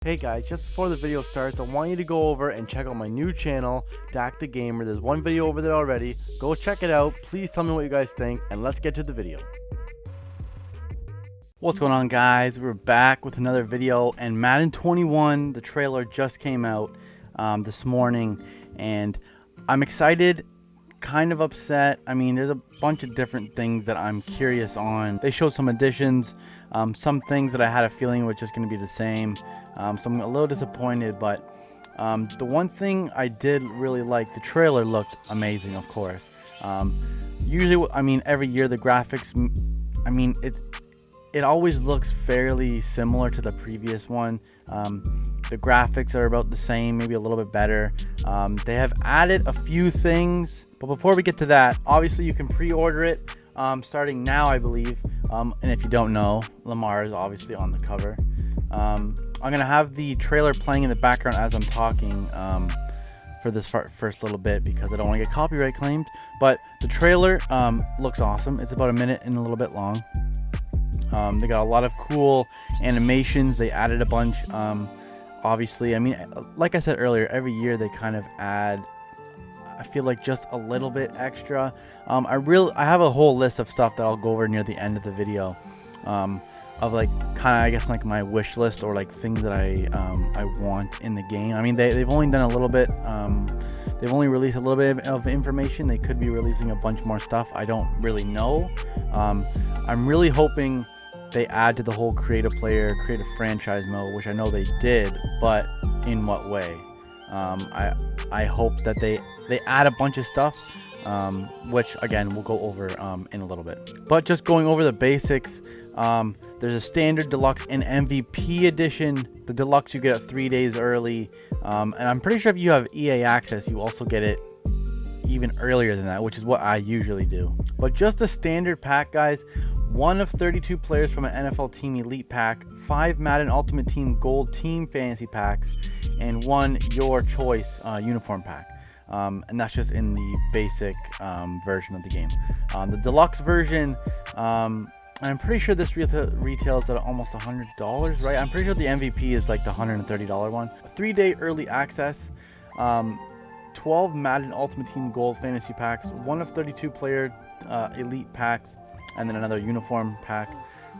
Hey guys, just before the video starts, I want you to go over and check out my new channel, Dak the Gamer. There's one video over there already. Go check it out. Please tell me what you guys think, and let's get to the video. What's going on, guys? We're back with another video, and Madden 21, the trailer just came out this morning, and I'm excited, kind of upset. I mean, there's a bunch of different things that I'm curious on. They showed some additions, some things that I had a feeling were just going to be the same, so I'm a little disappointed. But the one thing I did really like, the trailer looked amazing, of course. Usually, I mean, every year the graphics, I mean, it always looks fairly similar to the previous one. The graphics are about the same, maybe a little bit better. They have added a few things, but before we get to that, obviously you can pre-order it starting now, I believe. And if you don't know, Lamar is obviously on the cover. I'm gonna have the trailer playing in the background as I'm talking for this first little bit, because I don't want to get copyright claimed. But the trailer looks awesome. It's about a minute and a little bit long. They got a lot of cool animations. They added a bunch. Obviously, I mean, like I said earlier, every year they kind of add, I feel like, just a little bit extra. I have a whole list of stuff that I'll go over near the end of the video, of like kind of, I guess, like my wish list, or like things that I want in the game. I mean, they've only done a little bit. They've only released a little bit of information. They could be releasing a bunch more stuff. I don't really know. I'm really hoping they add to the whole creative franchise mode, which I know they did, but in what way? I hope that they add a bunch of stuff, which again we'll go over in a little bit. But just going over the basics, there's a standard, deluxe, and MVP edition. The deluxe you get it 3 days early, and I'm pretty sure if you have EA access, you also get it even earlier than that, which is what I usually do. But just a standard pack, guys. 1 of 32 players from an NFL Team Elite pack, 5 Madden Ultimate Team Gold Team Fantasy packs, and 1 Your Choice uniform pack. And that's just in the basic version of the game. The deluxe version, I'm pretty sure this retails at almost $100, right? I'm pretty sure the MVP is like the $130 one. 3-day early access, 12 Madden Ultimate Team Gold Fantasy packs, 1 of 32 player Elite packs, and then another uniform pack.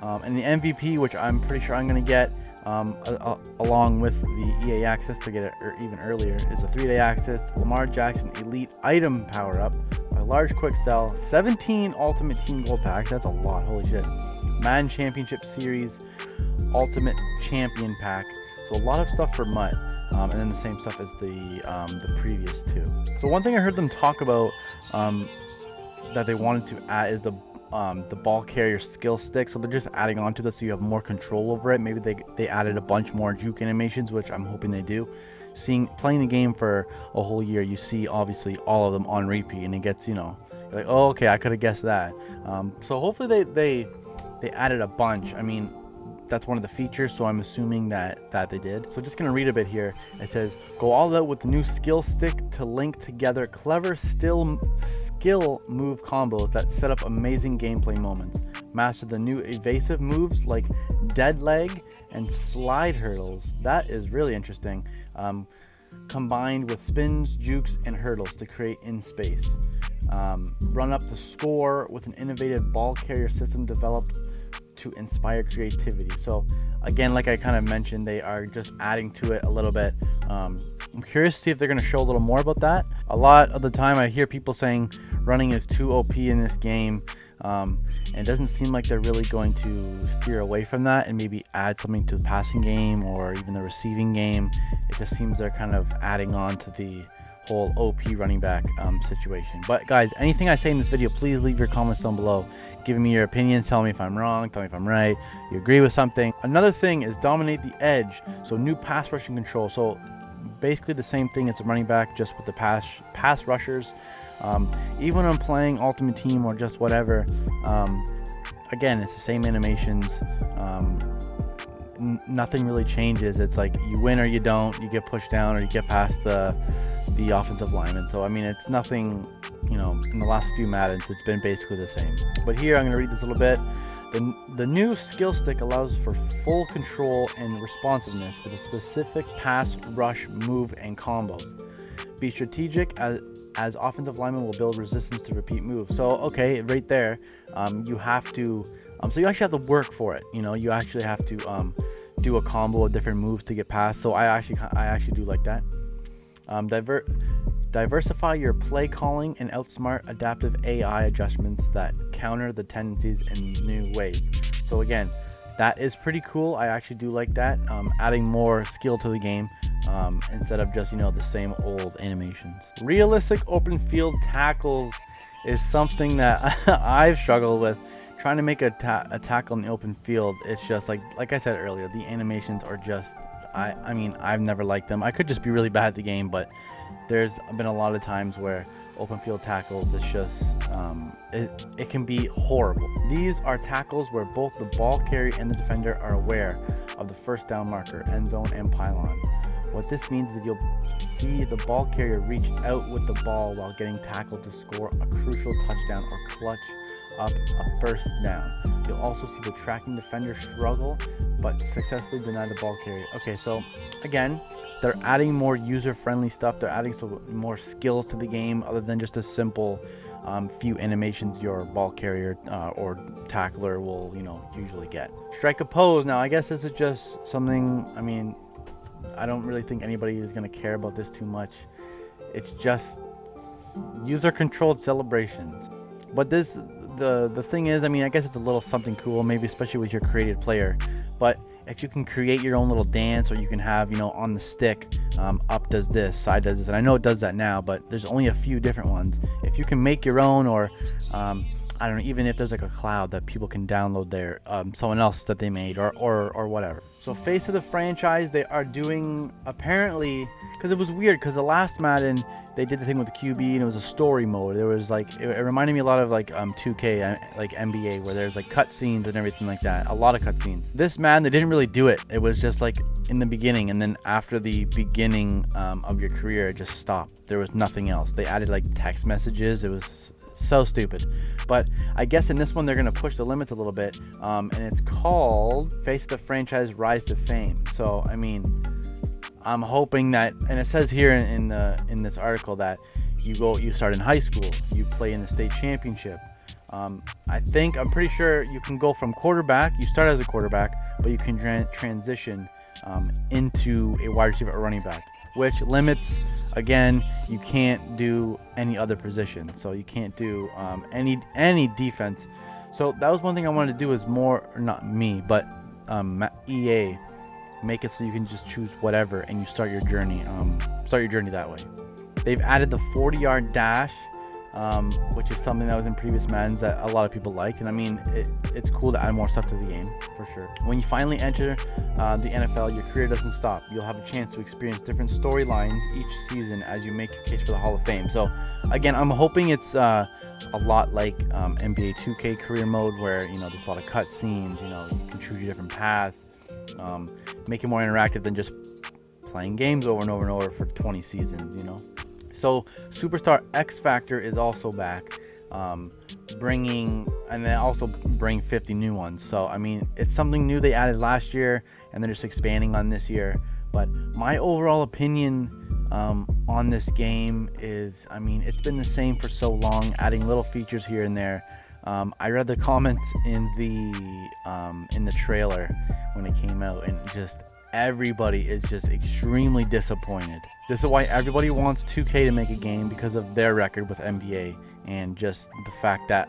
And the MVP, which I'm pretty sure I'm going to get along with the EA access to get it even earlier, is a 3-day access, Lamar Jackson Elite Item Power Up, a large quick sell, 17 Ultimate Team Gold packs. That's a lot, holy shit. Madden Championship Series Ultimate Champion pack. So a lot of stuff for MUT. And then the same stuff as the previous two. So one thing I heard them talk about that they wanted to add is the ball carrier skill stick. So they're just adding on to this so you have more control over it. Maybe they added a bunch more juke animations, which I'm hoping they do. Playing the game for a whole year, you see obviously all of them on repeat, and it gets, you know, you're like, oh, okay, I could have guessed that. So hopefully they added a bunch. I mean, that's one of the features, so I'm assuming that they did. So just gonna read a bit here. It says, go all out with the new skill stick to link together clever skill move combos that set up amazing gameplay moments. Master the new evasive moves like dead leg and slide hurdles. That is really interesting. Combined with spins, jukes, and hurdles to create in space. Run up the score with an innovative ball carrier system developed to inspire creativity. So again, like I kind of mentioned, they are just adding to it a little bit. I'm curious to see if they're going to show a little more about that. A lot of the time I hear people saying running is too OP in this game, and it doesn't seem like they're really going to steer away from that and maybe add something to the passing game or even the receiving game. It just seems they're kind of adding on to the whole OP running back situation. But guys, anything I say in this video, please leave your comments down below, giving me your opinions. Tell me if I'm wrong, tell me if I'm right, you agree with something. Another thing is dominate the edge. So new pass rushing control. So basically the same thing as a running back, just with the pass rushers. Even when I'm playing Ultimate Team or just whatever, again, it's the same animations. Nothing really changes. It's like you win or you don't, you get pushed down or you get past the offensive lineman. So I mean, it's nothing, you know, in the last few Maddens it's been basically the same. But here I'm going to read this a little bit. The new skill stick allows for full control and responsiveness with a specific pass, rush, move, and combos. Be strategic as offensive linemen will build resistance to repeat moves. So okay, right there, you have to, so you actually have to work for it. You know, you actually have to do a combo of different moves to get past. So I actually do like that. Diversify your play calling and outsmart adaptive AI adjustments that counter the tendencies in new ways. So again, that is pretty cool. I actually do like that, adding more skill to the game instead of just, you know, the same old animations. Realistic open field tackles is something that I've struggled with. Trying to make a tackle in the open field, it's just like I said earlier, the animations are just, I mean, I've never liked them. I could just be really bad at the game, but there's been a lot of times where open field tackles, it's just, it can be horrible. These are tackles where both the ball carrier and the defender are aware of the first down marker, end zone, and pylon. What this means is that you'll see the ball carrier reach out with the ball while getting tackled to score a crucial touchdown or clutch up a first down. You'll also see the tracking defender struggle but successfully deny the ball carrier. Okay, so again, they're adding more user-friendly stuff. They're adding some more skills to the game other than just a simple few animations your ball carrier or tackler will, you know, usually get. Strike a pose. Now, I guess this is just something, I mean, I don't really think anybody is going to care about this too much. It's just user-controlled celebrations. But this, the thing is, I mean, I guess it's a little something cool, maybe especially with your created player. But if you can create your own little dance, or you can have, you know, on the stick, up does this, side does this, and I know it does that now, but there's only a few different ones. If you can make your own, or I don't know, even if there's like a cloud that people can download there, someone else that they made, or whatever. So face of the franchise, they are doing, apparently, because it was weird, because the last Madden, they did the thing with the QB, and it was a story mode. There was like, it reminded me a lot of like 2K, like NBA, where there's like cutscenes and everything like that, a lot of cutscenes. This Madden, they didn't really do it. It was just like in the beginning, and then after the beginning of your career, it just stopped. There was nothing else. They added like text messages. It was so stupid. But I guess in this one they're gonna push the limits a little bit, and it's called Face the Franchise Rise to Fame. So I mean, I'm hoping that, and it says here in this article that you start in high school, you play in the state championship. I'm pretty sure you can go from quarterback, you start as a quarterback, but you can transition into a wide receiver or running back, which limits, again, you can't do any other position, so you can't do any defense. So that was one thing I wanted to do, is more, or not me, but EA, make it so you can just choose whatever and you start your journey that way. They've added the 40-yard dash, which is something that was in previous Maddens that a lot of people liked, and I mean, it's cool to add more stuff to the game, for sure. When you finally enter the NFL, your career doesn't stop. You'll have a chance to experience different storylines each season as you make your case for the Hall of Fame. So again, I'm hoping it's a lot like NBA 2K career mode, where, you know, there's a lot of cutscenes, you know, you can choose your different paths, make it more interactive than just playing games over and over and over for 20 seasons, you know. So Superstar X Factor is also back, and they also bring 50 new ones. So I mean, it's something new they added last year, and they're just expanding on this year. But my overall opinion on this game is, I mean, it's been the same for so long, adding little features here and there. I read the comments in the trailer when it came out, and just everybody is just extremely disappointed. This is why everybody wants 2K to make a game, because of their record with NBA, and just the fact that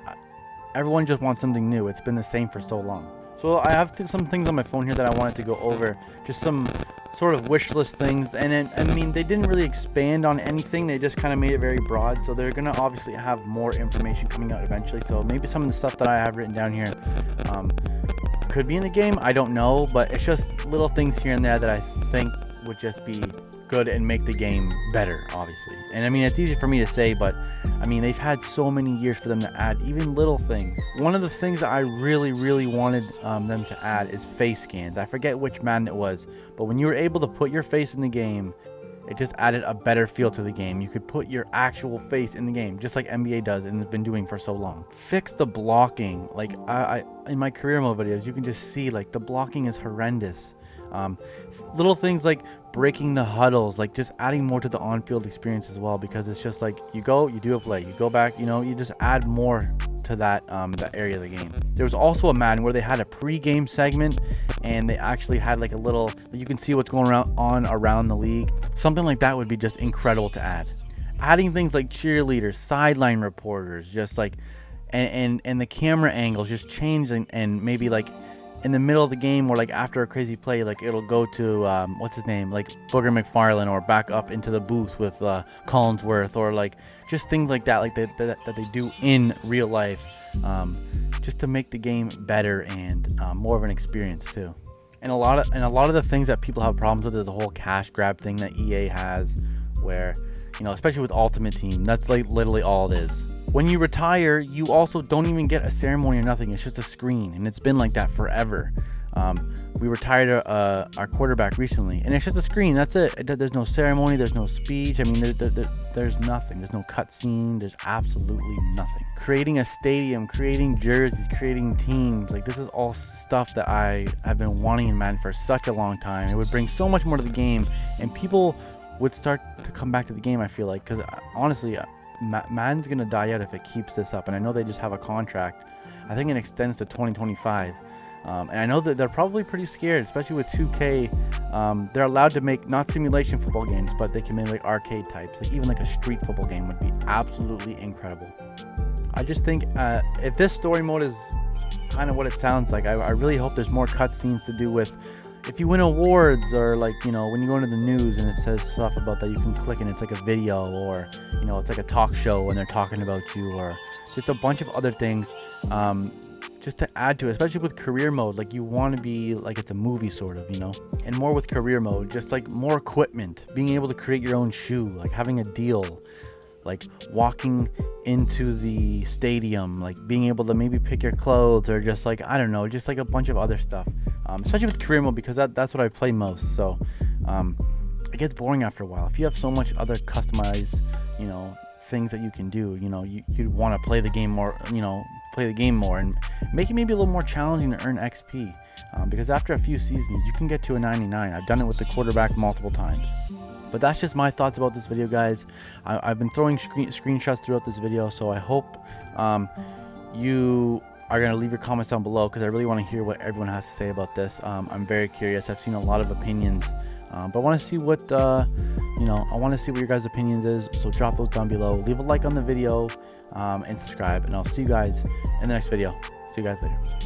everyone just wants something new. It's been the same for so long. So I have some things on my phone here that I wanted to go over, just some sort of wish list things. And then, I mean, they didn't really expand on anything, they just kind of made it very broad. So they're gonna obviously have more information coming out eventually, so maybe some of the stuff that I have written down here could be in the game, I don't know, but it's just little things here and there that I think would just be good and make the game better, obviously. And I mean, it's easy for me to say, but I mean, they've had so many years for them to add even little things. One of the things that I really wanted them to add is face scans. I forget which Madden it was, but when you were able to put your face in the game, It just added a better feel to the game. You could put your actual face in the game, just like NBA does and has been doing for so long. Fix the blocking. Like I in my career mode videos, you can just see like the blocking is horrendous. Little things like breaking the huddles, like just adding more to the on-field experience as well, because it's just like you go, you do a play, you go back, you know, you just add more to that area of the game. There was also a Madden where they had a pre-game segment, and they actually had like a little, you can see what's going on around the league. Something like that would be just incredible to add. Adding things like cheerleaders, sideline reporters, just like and the camera angles just change, and maybe like in the middle of the game or like after a crazy play, like it'll go to what's his name, like Booger McFarlane, or back up into the booth with Collinsworth, or like just things like that, like that they do in real life, just to make the game better and more of an experience too. And a lot of the things that people have problems with is the whole cash grab thing that EA has, where, you know, especially with Ultimate Team, that's like literally all it is. When you retire, you also don't even get a ceremony or nothing. It's just a screen, and it's been like that forever. We retired our quarterback recently, and it's just a screen. That's it. There's no ceremony. There's no speech. I mean, there's nothing. There's no cutscene. There's absolutely nothing. Creating a stadium, creating jerseys, creating teams. Like, this is all stuff that I have been wanting in Madden for such a long time. It would bring so much more to the game, and people would start to come back to the game, I feel like, because honestly, Madden's gonna die out if it keeps this up, and I know they just have a contract. I think it extends to 2025, and I know that they're probably pretty scared, especially with 2K. They're allowed to make not simulation football games, but they can make like arcade types. Like even like a street football game would be absolutely incredible. I just think if this story mode is kind of what it sounds like, I really hope there's more cutscenes to do with. If you win awards, or like, you know, when you go into the news and it says stuff about that, you can click and it's like a video, or, you know, it's like a talk show and they're talking about you, or just a bunch of other things, just to add to it, especially with career mode. Like, you want to be like it's a movie sort of, you know. And more with career mode, just like more equipment, being able to create your own shoe, like having a deal, like walking into the stadium, like being able to maybe pick your clothes, or just like, I don't know, just like a bunch of other stuff, especially with career mode, because that's what I play most. So it gets boring after a while. If you have so much other customized, you know, things that you can do, you know, you'd want to play the game more, you know, and make it maybe a little more challenging to earn XP, because after a few seasons you can get to a 99. I've done it with the quarterback multiple times. But that's just my thoughts about this video, guys. I've been throwing screenshots throughout this video, so I hope you are going to leave your comments down below, because I really want to hear what everyone has to say about this. I'm very curious. I've seen a lot of opinions, but I want to see what, you know, I want to see what your guys' opinions is, so drop those down below. Leave a like on the video, and subscribe, and I'll see you guys in the next video. See you guys later.